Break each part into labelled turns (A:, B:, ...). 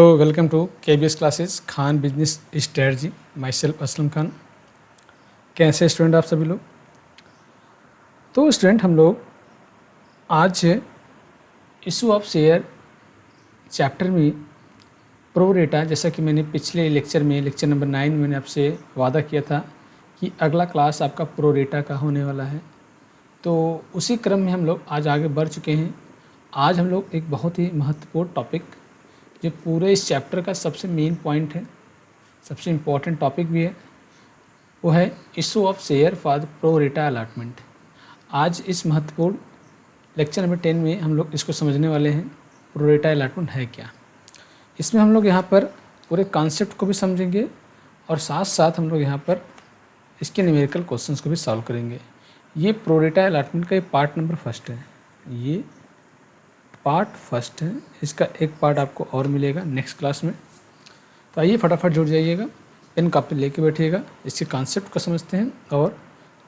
A: So welcome to KBS classes Khan business strategy. My self Aslam Khan. कैसे student आप सभी लोग? तो स्टूडेंट हम लोग आज इशू ऑफ शेयर चैप्टर में प्रो रेटा, जैसा कि मैंने पिछले लेक्चर नंबर 9 में मैंने आपसे वादा किया था कि अगला क्लास आपका प्रो रेटा का होने वाला है। तो उसी क्रम में हम लोग आज आगे बढ़ चुके हैं। आज हम लोग एक बहुत ही महत्वपूर्ण टॉपिक, जो पूरे इस चैप्टर का सबसे मेन पॉइंट है, सबसे इम्पॉर्टेंट टॉपिक भी है, वो है issue of share for pro rata allotment. आज इस महत्वपूर्ण लेक्चर नंबर 10 में हम लोग इसको समझने वाले हैं, प्रो रेटा अलॉटमेंट है क्या। इसमें हम लोग यहाँ पर पूरे कॉन्सेप्ट को भी समझेंगे और साथ साथ हम लोग यहाँ पर इसके न्यूमेरिकल क्वेश्चंस को भी सॉल्व करेंगे। ये प्रो रेटा अलॉटमेंट का ये पार्ट नंबर फर्स्ट है, ये पार्ट फर्स्ट है। इसका एक पार्ट आपको और मिलेगा नेक्स्ट क्लास में। तो आइए फटाफट जुड़ जाइएगा, पेन कॉपी लेके बैठिएगा, इसके कॉन्सेप्ट को समझते हैं और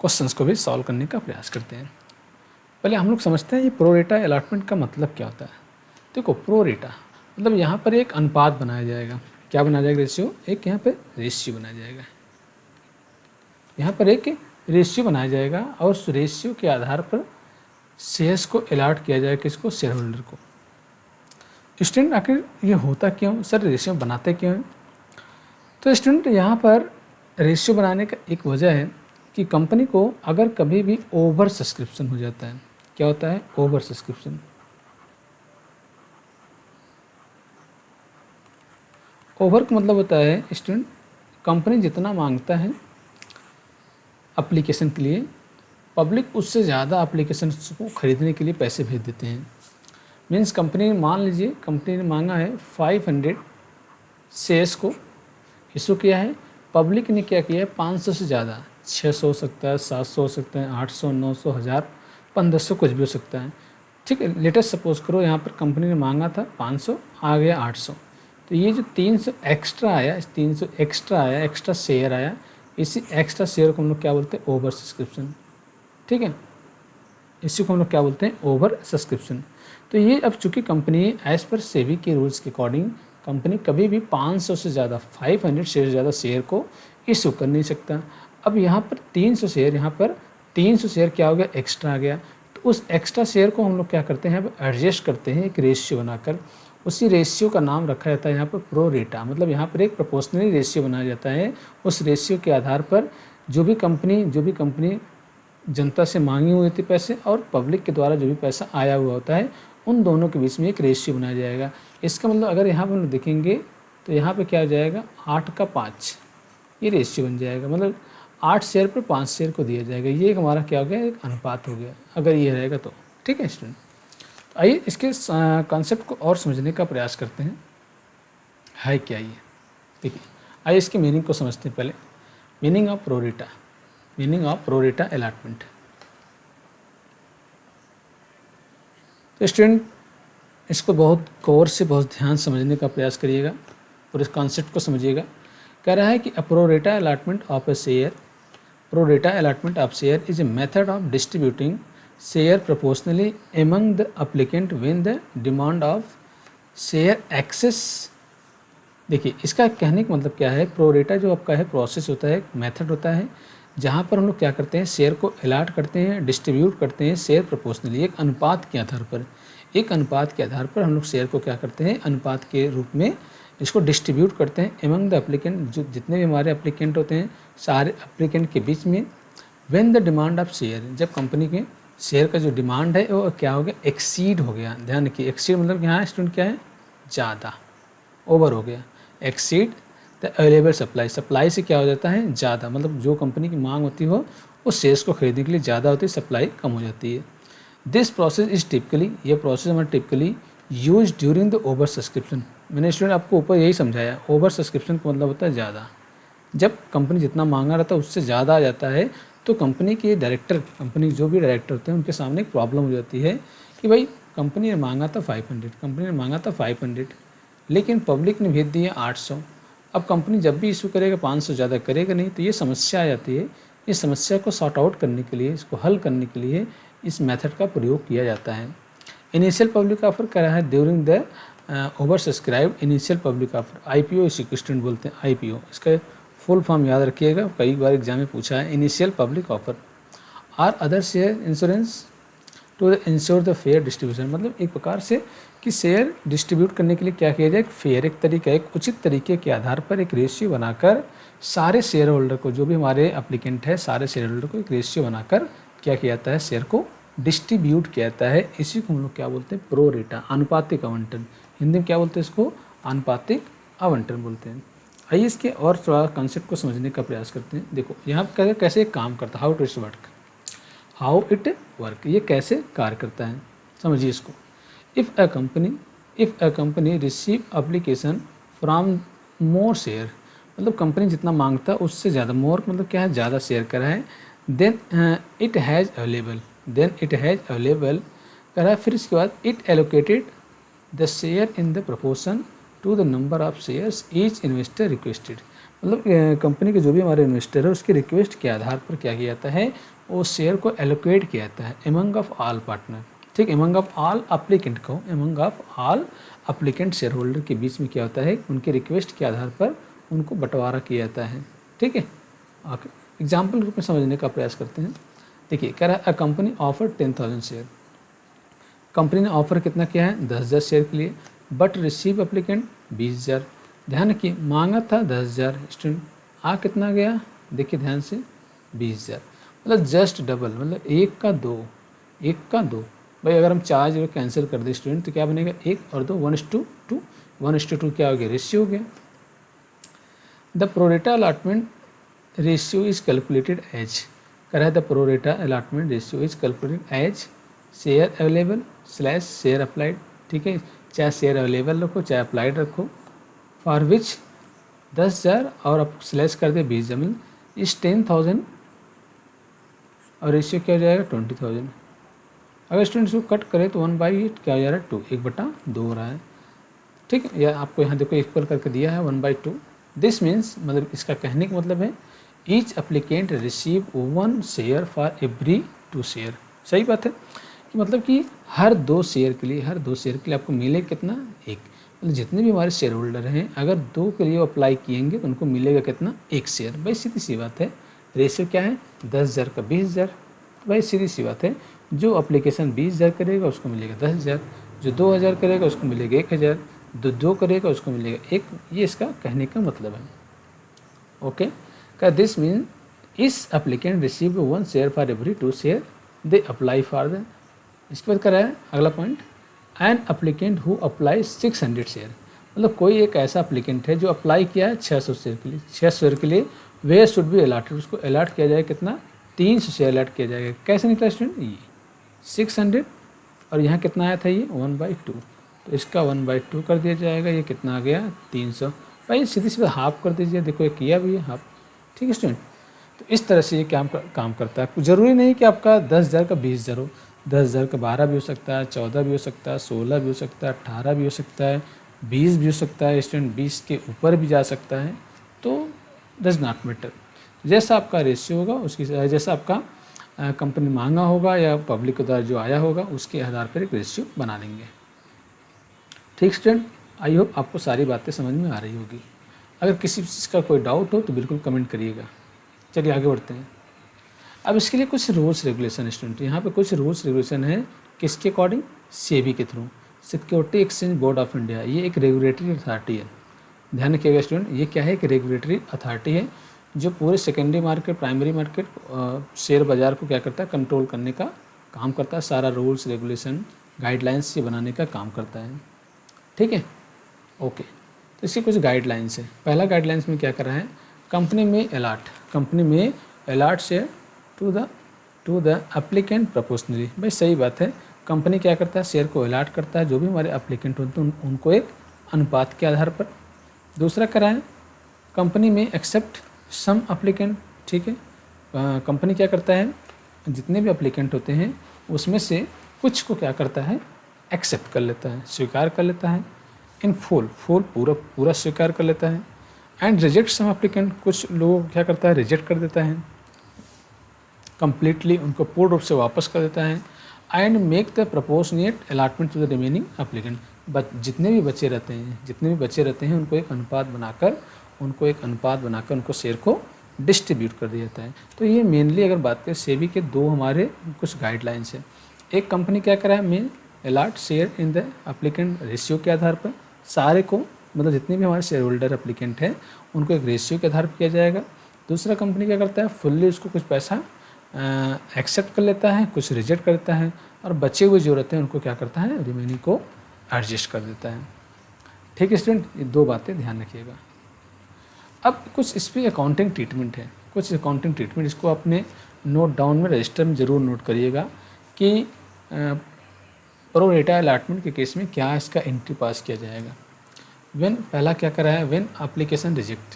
A: क्वेश्चंस को भी सॉल्व करने का प्रयास करते हैं। पहले हम लोग समझते हैं ये प्रो रेटा अलॉटमेंट का मतलब क्या होता है। देखो, प्रो रेटा मतलब यहाँ पर एक अनुपात बनाया जाएगा। क्या बनाया जाएगा? रेशियो। एक यहाँ पर रेशियो बनाया जाएगा, यहाँ पर एक रेशियो बनाया जाएगा और उस रेशियो के आधार पर शेयर्स को अलॉट किया जाएगा। किसको? शेयर होल्डर को। स्टूडेंट आखिर ये होता क्यों सर, रेशियो बनाते क्यों हैं? तो स्टूडेंट यहाँ पर रेशियो बनाने का एक वजह है कि कंपनी को अगर कभी भी ओवर सब्सक्रिप्शन हो जाता है। क्या होता है? Over subscription. ओवर का मतलब होता है स्टूडेंट, कंपनी जितना मांगता है एप्लीकेशन के लिए, पब्लिक उससे ज़्यादा एप्लीकेशन को ख़रीदने के लिए पैसे भेज देते हैं। मीन्स कंपनी ने, मान लीजिए कंपनी ने मांगा है 500 शेयर्स को इशू किया है, पब्लिक ने क्या किया है 500 से ज़्यादा, 600 हो सकता है, 700 हो सकता है, 800, 900, 1000, 1500 कुछ भी हो सकता है। ठीक है, लेटेस्ट सपोज करो यहाँ पर कंपनी ने मांगा था 500, आ गया 800। तो ये जो 300 एक्स्ट्रा आया, 300 एक्स्ट्रा आया, एक्स्ट्रा शेयर आया, इसी एक्स्ट्रा शेयर को हम लोग क्या बोलते हैं? Over subscription. ठीक है, इसी को हम लोग क्या बोलते हैं? Over subscription. तो ये अब चूँकि कंपनी एज़ पर सेबी के रूल्स के अकॉर्डिंग कंपनी कभी भी 500 से ज़्यादा, 500 शेयर से ज़्यादा शेयर को इशू कर नहीं सकता। अब यहाँ पर 300 शेयर, यहाँ पर 300 शेयर क्या हो गया? एक्स्ट्रा आ गया। तो उस एक्स्ट्रा शेयर को हम लोग क्या करते हैं? अब एडजस्ट करते हैं एक रेशियो बनाकर। उसी रेशियो का नाम रखा जाता है यहाँ पर प्रो रेटा। मतलब यहाँ पर एक प्रोपोर्शनली रेशियो बनाया जाता है। उस रेशियो के आधार पर जो भी कंपनी जनता से मांगी हुई थी पैसे और पब्लिक के द्वारा जो भी पैसा आया हुआ होता है, उन दोनों के बीच में एक रेशियो बनाया जाएगा। इसका मतलब अगर यहाँ पर देखेंगे तो यहाँ पे क्या हो जाएगा? 8 का 5, ये रेशियो बन जाएगा। मतलब 8 शेयर पर 5 शेयर को दिया जाएगा। ये एक हमारा क्या हो गया? एक अनुपात हो गया, अगर ये रहेगा तो। ठीक है स्टूडेंट, तो आइए इसके कॉन्सेप्ट को और समझने का प्रयास करते हैं, है क्या ये। ठीक है, आइए इसके मीनिंग को समझते हैं। पहले मीनिंग ऑफ प्रो रेटा, meaning of pro rata allotment. तो स्टूडेंट इसको बहुत गौर से, बहुत ध्यान समझने का प्रयास करिएगा और इस कॉन्सेप्ट को समझिएगा। कह रहा है कि pro rata allotment of a share, pro rata allotment of share is a method of distributing share proportionately among the applicant when the demand of share excess. देखिए, इसका कहने का मतलब क्या है? प्रो रेटा जो आपका है प्रोसेस होता है, मेथड होता है, जहाँ पर हम लोग क्या करते हैं? शेयर को अलॉट करते हैं, डिस्ट्रीब्यूट करते हैं शेयर प्रोपोर्शनली, एक अनुपात के आधार पर। एक अनुपात के आधार पर हम लोग शेयर को क्या करते हैं? अनुपात के रूप में इसको डिस्ट्रीब्यूट करते हैं एमंग द एप्लीकेंट, जो जितने भी हमारे एप्लीकेंट होते हैं, सारे एप्लीकेंट के बीच में। When the demand of share, जब कंपनी के शेयर का जो डिमांड है वो क्या हो गया? एक्सीड हो गया। ध्यान रखिए, एक्सीड मतलब यहाँ स्टूडेंट क्या है? ज़्यादा, ओवर हो गया। Exceed the available supply, supply से क्या हो जाता है? ज़्यादा, मतलब जो कंपनी की मांग होती हो उस शेयर्स को खरीदने के लिए ज़्यादा होती है, सप्लाई कम हो जाती है। दिस प्रोसेस इज टिपिकली, ये प्रोसेस हमारा typically use during the over subscription. मैंने स्टूडेंट आपको ऊपर यही समझाया, ओवर सब्सक्रिप्शन का मतलब होता है ज़्यादा। जब कंपनी जितना मांगा रहता है उससे ज़्यादा आ जाता है तो कंपनी के डायरेक्टर, कंपनी जो भी डायरेक्टर होते हैं उनके सामने एक प्रॉब्लम हो जाती है कि भाई कंपनी ने मांगा था 500, कंपनी ने मांगा था 500, लेकिन पब्लिक ने भेज दिया 800। अब कंपनी जब भी इशू करेगा 500 ज़्यादा करेगा नहीं, तो ये समस्या आ जाती है। इस समस्या को सॉर्ट आउट करने के लिए, इसको हल करने के लिए इस मेथड का प्रयोग किया जाता है। इनिशियल पब्लिक ऑफर करा है during the over subscribe initial public offer, IPO इसी स्टूडेंट बोलते हैं IPO, इसका फुल फॉर्म याद रखिएगा, कई बार एग्जाम में पूछा है। Initial public offer are other share insurance to insure the fair distribution, मतलब एक प्रकार से कि शेयर डिस्ट्रीब्यूट करने के लिए क्या किया जाए, एक फेयर, एक तरीका, एक उचित तरीके के आधार पर एक रेशियो बनाकर सारे शेयर होल्डर को, जो भी हमारे एप्लीकेंट है सारे शेयर होल्डर को एक रेशियो बनाकर क्या किया जाता है, शेयर को डिस्ट्रीब्यूट किया जाता है। इसी को हम लोग क्या बोलते हैं, प्रो रेटा, आनुपातिक आवंटन। हिंदी में क्या बोलते हैं इसको, आनुपातिक आवंटन बोलते हैं। आइए इसके और थोड़ा कॉन्सेप्ट को समझने का प्रयास करते हैं। देखो यहाँ पर कैसे काम करता है, how it work, how it work, ये कैसे कार्य करता है, समझिए इसको। If a company receive application from more share, मतलब कंपनी जितना मांगता है उससे ज़्यादा, मोर मतलब क्या है, ज़्यादा शेयर करा है, देन इट हैज़ अवेलेबल करा है, फिर इसके बाद it allocated the share in the proportion to the number of shares each investor requested, मतलब कंपनी के जो भी हमारे इन्वेस्टर है उसके रिक्वेस्ट के आधार पर क्या किया जाता है, वो शेयर को एलोकेट किया जाता है एमंग ऑफ ऑल पार्टनर, ठीक, एमंग ऑफ ऑल एप्लीकेंट को, among of all applicant share holder के बीच में क्या होता है, उनके रिक्वेस्ट के आधार पर उनको बंटवारा किया जाता है, ठीक है। ओके, एग्जाम्पल रूप में समझने का प्रयास करते हैं। देखिए कह रहा है a company offer 10,000 share, company ने ऑफर कितना किया है, 10,000 शेयर के लिए, बट रिसीव एप्लीकेंट 20,000, ध्यान रखिए मांगा था 10,000, स्टूडेंट आ कितना गया, देखिए ध्यान से 20,000, मतलब जस्ट डबल, मतलब एक का दो भाई, अगर हम 4 0 कैंसिल कर दें स्टूडेंट तो क्या बनेगा, 1 और 2 1:2, 1:2 क्या हो गया, रेशियो हो गया। The pro rata allotment ratio is calculated as, कह रहा है the pro rata allotment ratio is calculated as share available slash share applied, ठीक है, चाहे शेयर अवेलेबल रखो चाहे अप्लाइड रखो, फॉर विच 10,000 और अब स्लैश कर दे 20,000 इस 10,000 और रेशियो क्या हो जाएगा 20,000। अगर स्टूडेंट्स को कट करें तो 1/8 क्या हो जा रहा है 2, 1/2 हो रहा है, ठीक है, या आपको यहाँ देखो इक्वल करके दिया है 1/2। दिस मीन्स, मतलब इसका कहने का मतलब है each applicant receive 1 share for every 2 share, सही बात है कि मतलब कि हर 2 शेयर के लिए आपको मिले कितना, 1, मतलब जितने भी हमारे शेयर होल्डर हैं अगर 2 के लिए अप्लाई किएंगे तो उनको मिलेगा कितना, 1 शेयर। भाई सीधी सी बात है, रेशियो क्या है 10,000 का 20,000, तो भाई सीधी सी बात है, जो एप्लीकेशन 20,000 करेगा उसको मिलेगा 10,000, जो 2,000 करेगा उसको मिलेगा 1,000, जो 2 करेगा उसको मिलेगा 1, ये इसका कहने का मतलब है। ओके, का this mean is applicant receive 1 share for every 2 share they apply for the, इसके बाद करा है अगला point, an applicant who apply 600 share, मतलब कोई एक ऐसा एप्लीकेंट है जो अप्लाई किया है 600 शेयर के लिए, 600 शेयर के लिए वे शुड बी अलाटेड, उसको अलाट किया जाए कितना, 300 शेयर अलाट किया जाएगा। कैसे निकला स्टूडेंट, ये 600 और यहाँ कितना आया था ये 1/2, तो इसका 1/2 कर दिया जाएगा, ये कितना आ गया 300, भाई सीधी सीधा हाफ कर दीजिए, देखो ये किया भी है हाफ, ठीक है स्टूडेंट। तो इस तरह से ये काम करता है, ज़रूरी नहीं कि आपका 10,000 का 20,000 हो, 10,000 का 12 भी हो सकता है, 14 भी हो सकता है, 16 भी हो सकता है, 18 भी हो सकता है, 20 भी हो सकता है, स्टूडेंट 20 के ऊपर भी जा सकता है, तो डज नॉट मैटर, जैसा आपका रेशियो होगा उसकी, जैसा आपका कंपनी मांगा होगा या पब्लिक के द्वारा जो आया होगा उसके आधार पर एक रेशियो बना लेंगे। ठीक स्टूडेंट, आई होप आपको सारी बातें समझ में आ रही होगी। अगर किसी चीज़ का कोई डाउट हो तो बिल्कुल कमेंट करिएगा। चलिए आगे बढ़ते हैं। अब इसके लिए कुछ रूल्स रेगुलेशन स्टूडेंट, यहाँ पे कुछ रूल्स रेगुलेशन है, किसके अकॉर्डिंग, सेबी के through, security exchange board of India, ये एक रेगुलेटरी अथॉरिटी है, ध्यान रखिएगा स्टूडेंट, ये क्या है, एक रेगुलेटरी अथॉरिटी है जो पूरे secondary market, primary market, share बाज़ार को क्या करता है, कंट्रोल करने का काम करता है, सारा रूल्स रेगुलेशन गाइडलाइंस ये बनाने का काम करता है, ठीक है। ओके, तो इसकी कुछ गाइडलाइंस है। पहला गाइडलाइंस में क्या कर रहा है, कंपनी में allot share to the applicant proportionately, भाई सही बात है, कंपनी क्या करता है, शेयर को अलाट करता है, जो भी हमारे एप्लीकेंट होते हैं उनको एक अनुपात के आधार पर। दूसरा करा है, कंपनी में एक्सेप्ट सम एप्लीकेंट, ठीक है, कंपनी क्या करता है, जितने भी एप्लीकेंट होते हैं उसमें से कुछ को क्या करता है, एक्सेप्ट कर लेता है, स्वीकार कर लेता है, इन फुल पूरा स्वीकार कर लेता है, एंड रिजेक्ट सम एप्लीकेंट, कुछ लोगों को क्या करता है, रिजेक्ट कर देता है कंप्लीटली, उनको पूर्ण रूप से वापस कर देता है, and make the proportionate allotment to the remaining applicant, जितने भी बचे रहते हैं उनको एक अनुपात बनाकर उनको शेयर को डिस्ट्रीब्यूट कर दिया जाता है। तो ये मेनली अगर बात करें सेबी के दो हमारे कुछ गाइडलाइंस है। एक कंपनी क्या करा है, may allot share in the applicant ratio के आधार पर सारे को, मतलब जितने भी हमारे शेयर होल्डर एप्लीकेंट हैं उनको एक रेशियो के आधार पर किया जाएगा। दूसरा कंपनी क्या करता है, फुल्ली उसको कुछ पैसा एक्सेप्ट कर लेता है, कुछ रिजेक्ट कर देता है, और बचे हुए जो रहते हैं उनको क्या करता है, रिमेनिंग को एडजस्ट कर देता है। ठीक है स्टूडेंट, ये दो बातें ध्यान रखिएगा। अब कुछ इस पर अकाउंटिंग ट्रीटमेंट है, कुछ अकाउंटिंग ट्रीटमेंट, इसको अपने नोट डाउन में रजिस्टर में ज़रूर नोट करिएगा कि प्रो रेटा अलॉटमेंट के केस में क्या इसका एंट्री पास किया जाएगा। व्हेन, पहला क्या करा है, व्हेन एप्लीकेशन रिजेक्ट,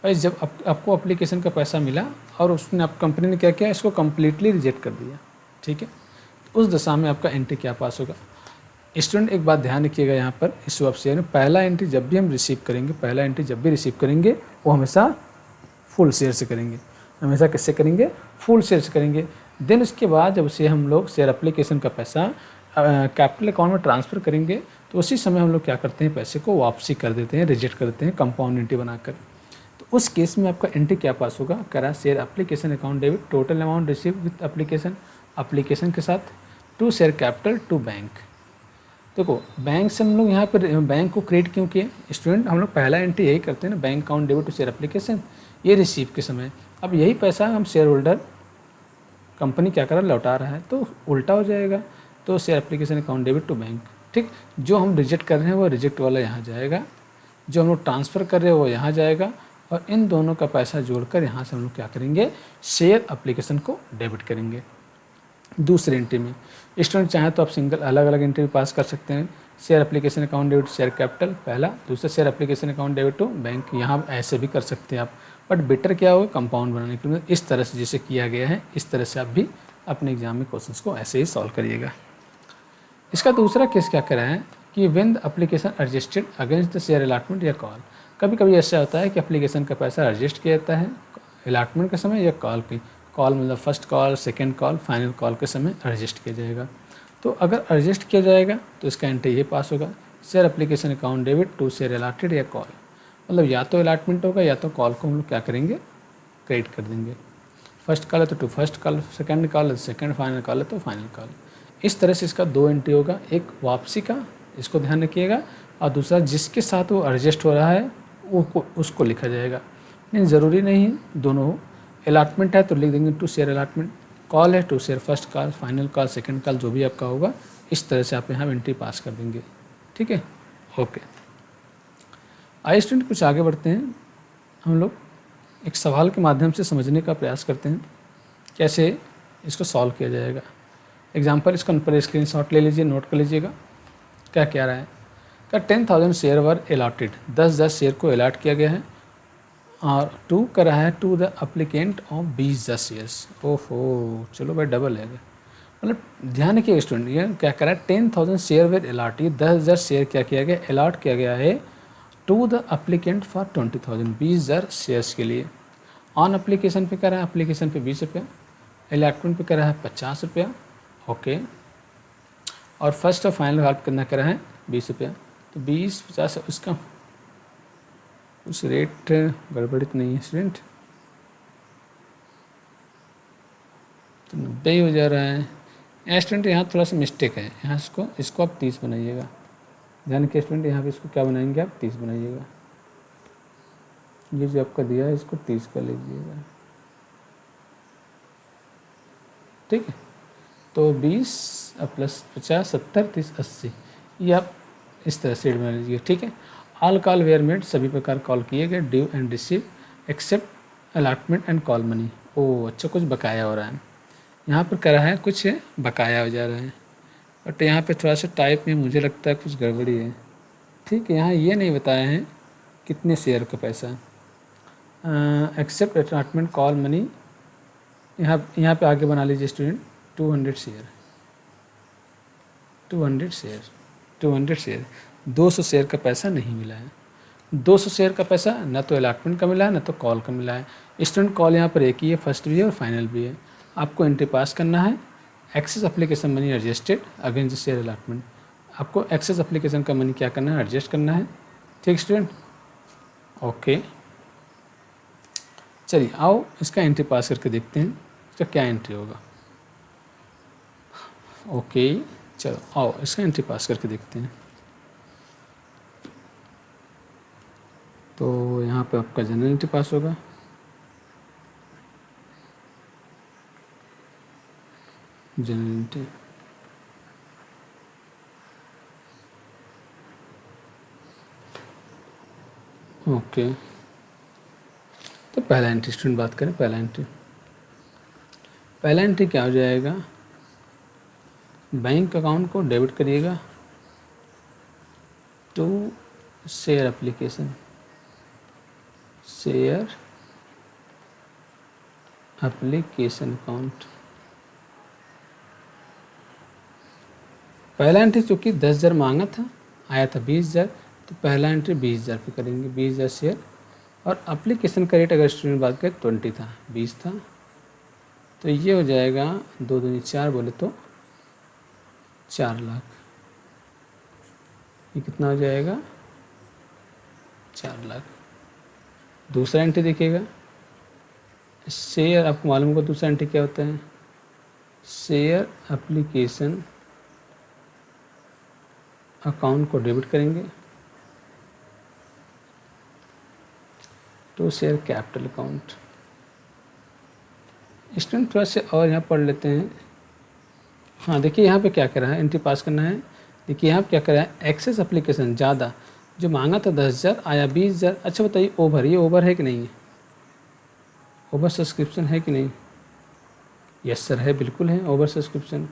A: भाई जब आपको एप्लीकेशन का पैसा मिला और उसने आप कंपनी ने क्या किया, इसको कम्प्लीटली रिजेक्ट कर दिया, ठीक है, तो उस दशा में आपका एंट्री क्या पास होगा। स्टूडेंट एक बात ध्यान रखिएगा यहाँ पर इस स्वैप शेयर में, पहला एंट्री जब भी रिसीव करेंगे वो हमेशा फुल शेयर से करेंगे, हमेशा किससे करेंगे, फुल शेयर से करेंगे। देन उसके बाद जब से हम लोग शेयर एप्लीकेशन का पैसा कैपिटल अकाउंट में ट्रांसफ़र करेंगे तो उसी समय हम लोग क्या करते हैं, पैसे को वापसी कर देते हैं, रिजेक्ट कर देते हैं कंपाउंड एंट्री बनाकर। तो उस केस में आपका एंट्री क्या पास होगा, करा share application account debit total amount receive with application के साथ to share capital to bank. देखो बैंक से हम लोग यहाँ पर बैंक को क्रेडिट क्यों किए स्टूडेंट, हम लोग पहला एंट्री यही करते हैं ना, bank account debit to share application, ये रिसीव के समय। अब यही पैसा हम शेयर होल्डर कंपनी क्या कर रहा है, लौटा रहा है, तो उल्टा हो जाएगा, तो share application account debit to bank. ठीक, जो हम रिजेक्ट कर रहे हैं वो रिजेक्ट वाला यहाँ जाएगा, जो हम लोग ट्रांसफ़र कर रहे हैं वो यहाँ जाएगा, और इन दोनों का पैसा जोड़कर यहाँ से हम लोग क्या करेंगे, शेयर एप्लीकेशन को डेबिट करेंगे। दूसरे एंट्री में स्टूडेंट चाहे तो आप सिंगल अलग अलग एंट्री पास कर सकते हैं, share application account debit share capital पहला, दूसरा share application account debit to bank, यहाँ ऐसे भी कर सकते हैं आप, बट बेटर क्या होगा, कंपाउंड बनाने के लिए इस तरह से जैसे किया गया है इस तरह से आप भी अपने एग्जाम में क्वेश्चंस को ऐसे ही सॉल्व करिएगा। इसका दूसरा केस क्या करा है कि when the application adjusted against the share allotment या कॉल, कभी कभी ऐसा होता है कि एप्लीकेशन का पैसा एडजस्ट किया जाता है अलॉटमेंट के समय या कॉल की, कॉल मतलब first call, second call, final call के समय एडजस्ट किया जाएगा। तो अगर एडजस्ट किया जाएगा तो इसका एंट्री ये पास होगा, share application account debit to share allotted या कॉल, मतलब या तो अलॉटमेंट होगा या तो कॉल को हम लोग क्या करेंगे, क्रेडिट कर देंगे। फर्स्ट कॉल है तो to first call, second call है सेकंड, फाइनल कॉल है तो फाइनल कॉल। इस तरह से इसका दो एंट्री होगा, एक वापसी का, इसको ध्यान रखिएगा, और दूसरा जिसके साथ वो एडजस्ट हो रहा है वो उसको लिखा जाएगा। नहीं ज़रूरी नहीं दोनों हो, अलॉटमेंट है तो लिख देंगे टू शेयर अलॉटमेंट, कॉल है to share first call, final call, second call, जो भी आपका होगा इस तरह से आप यहाँ एंट्री पास कर देंगे। ठीक है, ओके। आइए स्टूडेंट कुछ आगे बढ़ते हैं, हम लोग एक सवाल के माध्यम से समझने का प्रयास करते हैं कैसे इसको सॉल्व किया जाएगा। एग्जाम्पल इसका पर स्क्रीन शॉट ले लीजिए, नोट कर लीजिएगा क्या कह रहा है। क्या 10,000 शेयर वर अलॉटेड, 10 शेयर को अलॉट किया गया है, और टू कर रहा है to the applicant of 20 shares. ओहो, चलो भाई डबल है, मतलब ध्यान रखिए स्टूडेंट, ये क्या कह रहा है 10,000 शेयर वर अलॉट, ये 10,000 शेयर क्या किया गया, अलॉट किया गया है to the applicant for 20,000, 20,000 shares के लिए। ऑन एप्लीकेशन पे कर रहा है, एप्लीकेशन पे 20 रुपया, अलॉटमेंट पे कर रहा है 50 रुपया, ओके, और फर्स्ट और फाइनल हेल्प करना कर रहा है 20 रुपया, तो 20 50 उसका उस रेट गड़बड़ित नहीं है स्टूडेंट, तो 90 ही हो जा रहा है स्टूडेंट, यहाँ थोड़ा सा मिस्टेक है, यहाँ इसको आप 30 बनाइएगा, ध्यान के स्टूडेंट, यहाँ पे इसको क्या बनाएंगे आप 30 बनाइएगा, ये जो आपका दिया है इसको 30 कर लीजिएगा। ठीक है, तो 20 प्लस 50 70 30 80, ये आप इस तरह से बना लीजिए। ठीक है, ऑल कॉल वेयर मेड, सभी प्रकार कॉल किए गए, due and receive except allotment and call money. Oh अच्छा, कुछ बकाया हो रहा है, यहाँ पर करा है कुछ बकाया हो जा रहा है, बट यहाँ पे थोड़ा सा टाइप में मुझे लगता है कुछ गड़बड़ी है। ठीक है, यहाँ ये नहीं बताया है कितने शेयर का पैसा, एक्सेप्ट अलॉटमेंट कॉल मनी, यहाँ पे आगे बना लीजिए स्टूडेंट 200 शेयर, 200 शेयर 200 शेयर का पैसा नहीं मिला है, 200 शेयर का पैसा ना तो अलॉटमेंट का मिला है ना तो कॉल का मिला है। स्टूडेंट कॉल यहाँ पर एक ही है, फर्स्ट भी है और फाइनल भी है, आपको एंट्री पास करना है, excess application money adjusted against share allotment. आपको एक्सेस एप्लीकेशन का मनी क्या करना है, एडजस्ट करना है। ठीक स्टूडेंट, ओके। चलिए आओ इसका एंट्री पास करके देखते हैं इसका क्या एंट्री होगा। ओके चलो आओ इसका एंट्री पास करके देखते हैं। तो यहाँ पे आपका जनरल एंट्री पास होगा। General entry okay. तो पहला एंट्री स्टूडेंट बात करें, पहला एंट्री क्या हो जाएगा, बैंक अकाउंट को डेबिट करिएगा to share application, share application account. पहला एंट्री चूँकि 10,000 मांगा था, आया था 20,000, तो पहला एंट्री 20,000 पे करेंगे, 20,000 शेयर। और एप्लीकेशन का रेट अगर स्टूडेंट बात करें 20 था, 20 था, तो ये हो जाएगा 2 दूनी 4 बोले तो 4 लाख। ये कितना हो जाएगा, 4 लाख। दूसरा एंट्री देखिएगा, शेयर, आपको मालूम होगा दूसरा एंट्री क्या होता है, शेयर एप्लीकेशन अकाउंट को डेबिट करेंगे तो शेयर कैपिटल अकाउंट। स्टूडेंट थोड़ा से और यहाँ पढ़ लेते हैं। हाँ देखिए यहाँ पे क्या कर रहा है, एंट्री पास करना है। देखिए यहाँ पे क्या कर रहा है, एक्सेस एप्लीकेशन ज़्यादा, जो मांगा था 10,000 आया 20,000। अच्छा बताइए ओवर, ये ओवर है कि नहीं है, ओवर सब्सक्रिप्शन है कि नहीं? यस सर है, बिल्कुल है ओवर सब्सक्रिप्शन।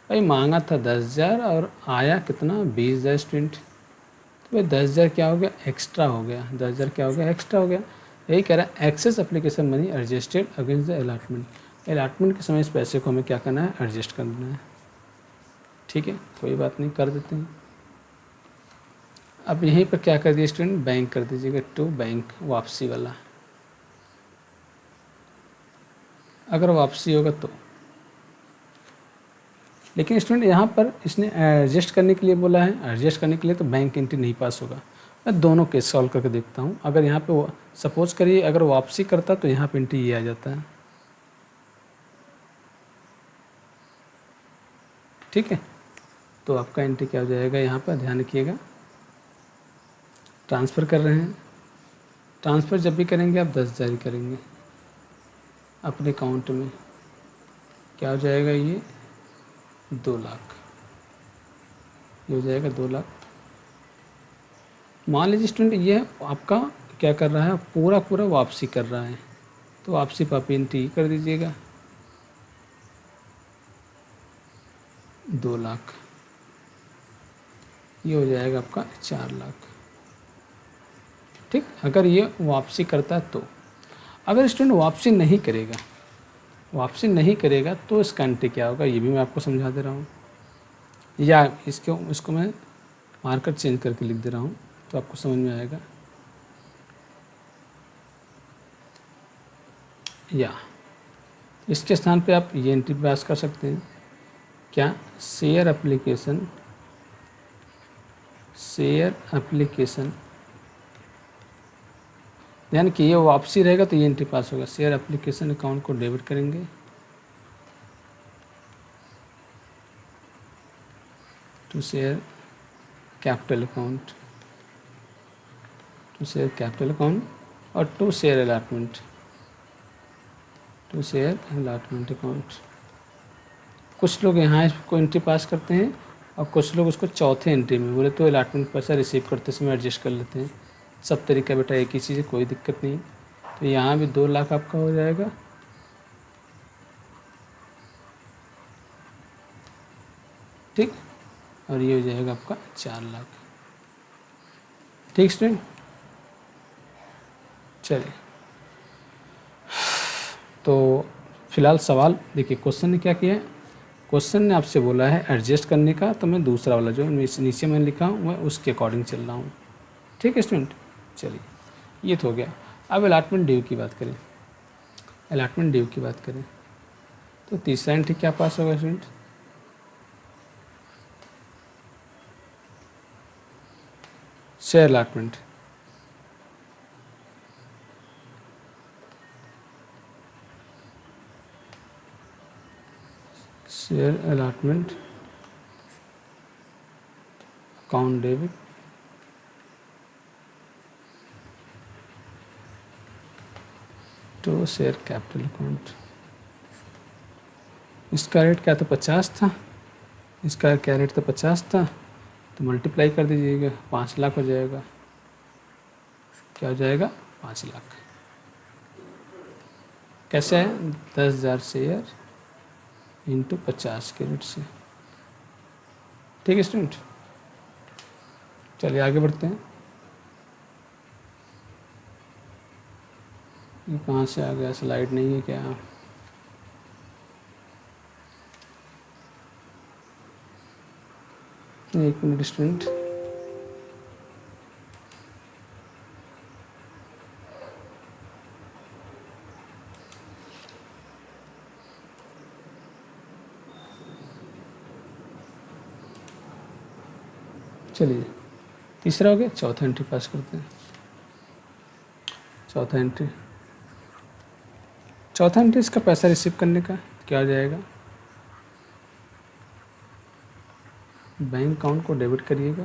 A: भाई मांगा था 10,000 और आया कितना, 20,000 स्टूडेंट। तो भाई 10,000 क्या हो गया, एक्स्ट्रा हो गया, 10,000 क्या हो गया, एक्स्ट्रा हो गया। यही कह रहा है excess application money adjusted against the allotment. Allotment के समय इस पैसे को हमें क्या करना है, एडजस्ट करना है। ठीक है, कोई बात नहीं, कर देते हैं। अब यहीं पर क्या कर दिए स्टूडेंट, बैंक कर दीजिएगा टू बैंक, वापसी वाला। अगर वापसी होगा तो, लेकिन स्टूडेंट यहाँ पर इसने एडजस्ट करने के लिए बोला है, एडजस्ट करने के लिए तो बैंक एंट्री नहीं पास होगा। मैं दोनों केस सॉल्व करके देखता हूँ। अगर यहाँ पे सपोज करिए अगर वापसी करता तो यहाँ पे एंट्री ये आ जाता है। ठीक है, तो आपका एंट्री क्या हो जाएगा, यहाँ पर ध्यान रखिएगा, ट्रांसफ़र कर रहे हैं। ट्रांसफ़र जब भी करेंगे आप 10,000 करेंगे अपने अकाउंट में, क्या हो जाएगा ये 2 लाख, ये हो जाएगा 2 लाख। मान लीजिए स्टूडेंट ये आपका क्या कर रहा है, पूरा पूरा वापसी कर रहा है, तो वापसी पर आप एंट्री कर दीजिएगा 2 लाख, ये हो जाएगा आपका 4 लाख। ठीक, अगर ये वापसी करता है तो। अगर स्टूडेंट वापसी नहीं करेगा, वापसी नहीं करेगा तो इसका एंट्री क्या होगा, ये भी मैं आपको समझा दे रहा हूँ, या इसको मैं मार्कर चेंज करके लिख दे रहा हूँ तो आपको समझ में आएगा। या इसके स्थान पे आप ये एंट्री पास कर सकते हैं, क्या, शेयर एप्लीकेशन, शेयर एप्लीकेशन, यानी कि ये वापसी रहेगा तो ये एंट्री पास होगा। शेयर एप्लीकेशन अकाउंट को डेबिट करेंगे to share capital account, to share capital account, और to share allotment, to share allotment account. कुछ लोग यहाँ इसको एंट्री पास करते हैं और कुछ लोग उसको चौथे एंट्री में बोले तो अलॉटमेंट पैसा रिसीव करते समय एडजस्ट कर लेते हैं। सब तरीका बेटा एक ही चीज़ है, कोई दिक्कत नहीं। तो यहाँ भी 2 लाख आपका हो जाएगा, ठीक, और ये हो जाएगा आपका 4 लाख। ठीक स्टूडेंट, चलिए तो फिलहाल सवाल देखिए, क्वेश्चन ने क्या किया है, क्वेश्चन ने आपसे बोला है एडजस्ट करने का, तो मैं दूसरा वाला जो नीचे मैंने लिखा हूँ मैं उसके अकॉर्डिंग चल रहा हूँ। ठीक है स्टूडेंट, चलिए ये तो हो गया। अब अलॉटमेंट ड्यू की बात करें, अलॉटमेंट ड्यू की बात करें तो तीसरा एंट्री क्या पास होगा student, share allotment, share allotment account debit to share capital account. इसका रेट क्या था, 50 था। इसका क्या रेट था, 50 था, तो मल्टीप्लाई कर दीजिएगा, 5 लाख हो जाएगा। क्या हो जाएगा, 5 लाख। कैसे है, 10,000 शेयर इंटू 50 के रेट से। ठीक है स्टूडेंट, चलिए आगे बढ़ते हैं। ये कहाँ से आ गया, स्लाइड नहीं है क्या? एक मिनट स्टूडेंट, चलिए तीसरा हो गया, चौथा एंट्री पास करते हैं। चौथा एंट्री इसका पैसा रिसीव करने का क्या हो जाएगा, बैंक अकाउंट को डेबिट करिएगा।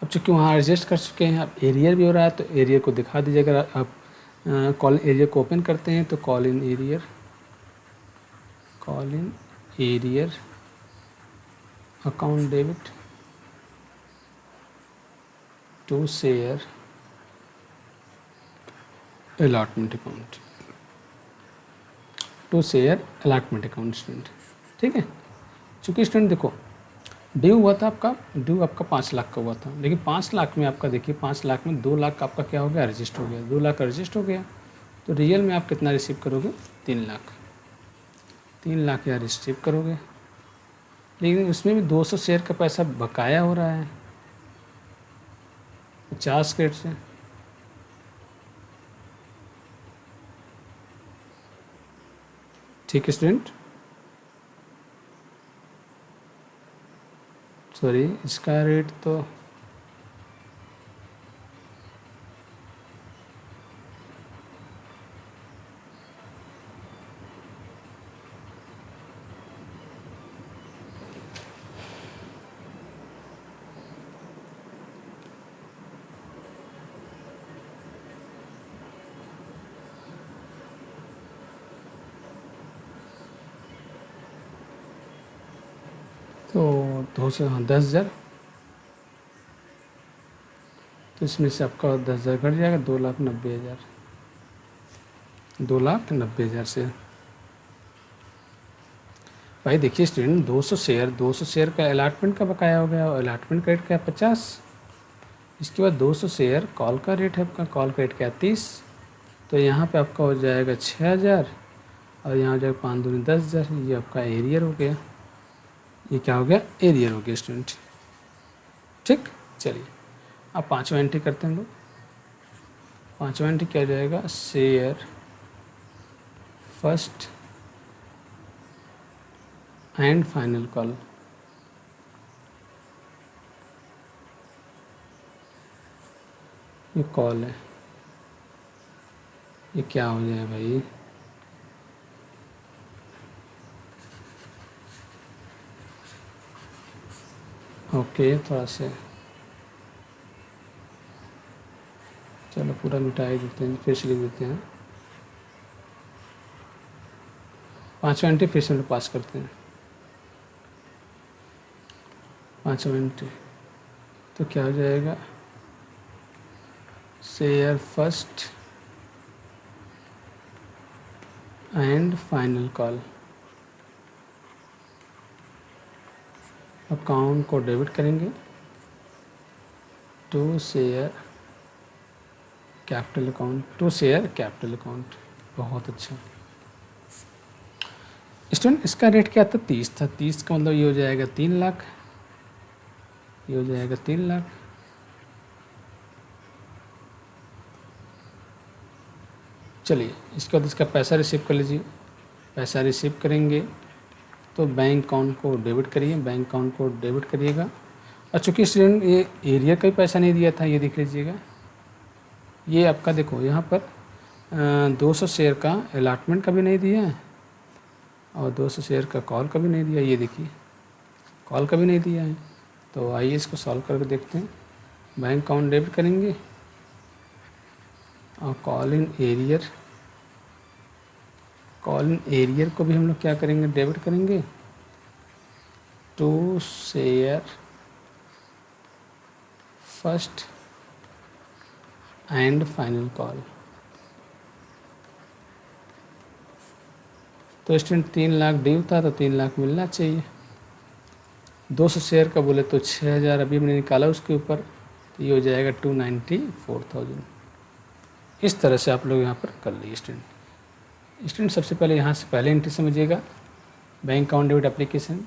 A: अब चूँकि वहाँ एडजस्ट कर चुके हैं, अब एरियर भी हो रहा है तो एरियर को दिखा दीजिएगा। आप कॉल एरियर को ओपन करते हैं तो call in arrear account debit to share allotment account, to share allotment account student. ठीक है, चूँकि स्टूडेंट देखो ड्यू हुआ था ड्यू आपका 5 लाख का हुआ था, लेकिन 5 लाख में आपका देखिए 5 लाख में 2 लाख आपका क्या हो गया, रजिस्टर हो गया। 2 लाख रजिस्टर हो गया, तो रियल में आप कितना रिसीव करोगे, 3 लाख। 3 लाख या रिसीव करोगे, लेकिन उसमें भी 200 शेयर का पैसा बकाया हो रहा है 50 के रेट से। ठीक है स्टूडेंट, सॉरी इसका रेट तो तो 200, हाँ 10,000, तो इसमें से आपका 10,000 घट जाएगा, 2,90,000, 2,90,000 से। भाई देखिए स्टूडेंट 200 शेयर का अलॉटमेंट का बकाया हो गया, और अलॉटमेंट का रेट क्या है 50। इसके बाद 200 शेयर कॉल का रेट है आपका, कॉल का रेट क्या है 30, तो यहाँ पे आपका हो जाएगा 6,000, और यहाँ हो जाएगा 5 दूनी 10,000। ये आपका एरियर हो गया, ये क्या हो गया, एरियर हो गया स्टूडेंट। ठीक, चलिए अब 5वां एंट्री करते हैं हम लोग। 5वां एंट्री क्या हो जाएगा, share first and final call. ये कॉल है, ये क्या हो जाए भाई, ओके थोड़ा से चलो पूरा मिटा ही देते हैं, फिर से लिख देते हैं। 5वां एंट्री फिर से हम लोग पास करते हैं। 5वां एंट्री तो क्या हो जाएगा, share first and final call, account को डेबिट करेंगे टू शेयर कैपिटल अकाउंट। बहुत अच्छा स्टूडेंट, इसका रेट क्या था, 30 था। 30 का मतलब ये हो जाएगा 3 लाख, ये हो जाएगा 3 लाख। चलिए इसके बाद इसका पैसा रिसीव कर लीजिए। पैसा रिसीव करेंगे तो बैंक अकाउंट को डेबिट करिए, बैंक अकाउंट को डेबिट करिएगा।
B: और चूँकि स्टूडेंट ये एरिया का भी पैसा नहीं दिया था, ये देख लीजिएगा, ये आपका देखो यहाँ पर 200 शेयर का अलाटमेंट का भी नहीं दिया है और 200 शेयर का कॉल का भी नहीं दिया, ये देखिए कॉल का भी नहीं दिया है। तो आइए इसको सॉल्व करके देखते हैं। बैंक अकाउंट डेबिट करेंगे और कॉल इन एरियर को भी हम लोग क्या करेंगे, डेबिट करेंगे। To share first and final call. तो स्टूडेंट 3 लाख ड्यू था तो 3 लाख मिलना चाहिए। 200 शेयर का बोले तो 6000 अभी मैंने निकाला उसके ऊपर, तो ये हो जाएगा 294,000। इस तरह से आप लोग यहाँ पर कर लीजिए स्टूडेंट। सबसे पहले यहाँ से पहले एंट्री समझिएगा। बैंक अकाउंट डेबिट एप्लीकेशन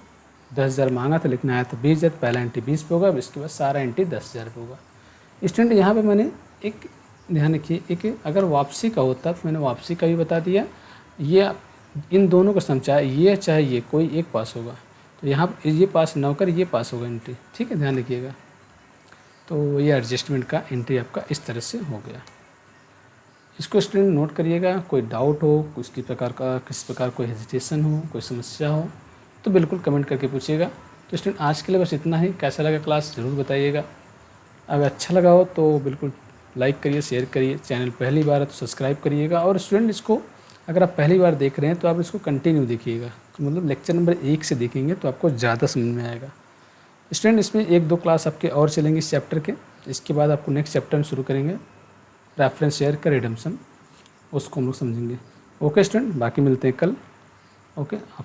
B: 10,000 मांगा था लेकिन आया था 20,000। पहला एंट्री 20 पे होगा, इसके बाद सारा एंट्री 10,000 पे होगा। स्टूडेंट यहाँ पे मैंने एक ध्यान रखिए, एक अगर वापसी का होता तो मैंने वापसी का भी बता दिया। ये इन दोनों का सम चाहे ये कोई एक पास होगा, तो यहाँ ये पास ना होकर ये पास होगा एंट्री, ठीक है, ध्यान रखिएगा। तो ये एडजस्टमेंट का एंट्री आपका इस तरह से हो गया। इसको स्टूडेंट नोट करिएगा। कोई डाउट हो, किसी प्रकार कोई हेजिटेशन हो, कोई समस्या हो तो बिल्कुल कमेंट करके पूछिएगा। तो स्टूडेंट आज के लिए बस इतना ही। कैसा लगा क्लास ज़रूर बताइएगा। अगर अच्छा लगा हो तो बिल्कुल लाइक करिए, शेयर करिए। चैनल पहली बार है तो सब्सक्राइब करिएगा। और स्टूडेंट इसको अगर आप पहली बार देख रहे हैं तो आप इसको कंटिन्यू देखिएगा, तो मतलब लेक्चर नंबर 1 से देखेंगे तो आपको ज़्यादा समझ में आएगा। स्टूडेंट इसमें 1-2 क्लास आपके और चलेंगे इस चैप्टर के। इसके बाद आपको नेक्स्ट चैप्टर में शुरू करेंगे रेफरेंस शेयर का रिडम्पशन, उसको हम लोग समझेंगे। ओके स्टूडेंट, बाकी मिलते हैं कल। ओके आप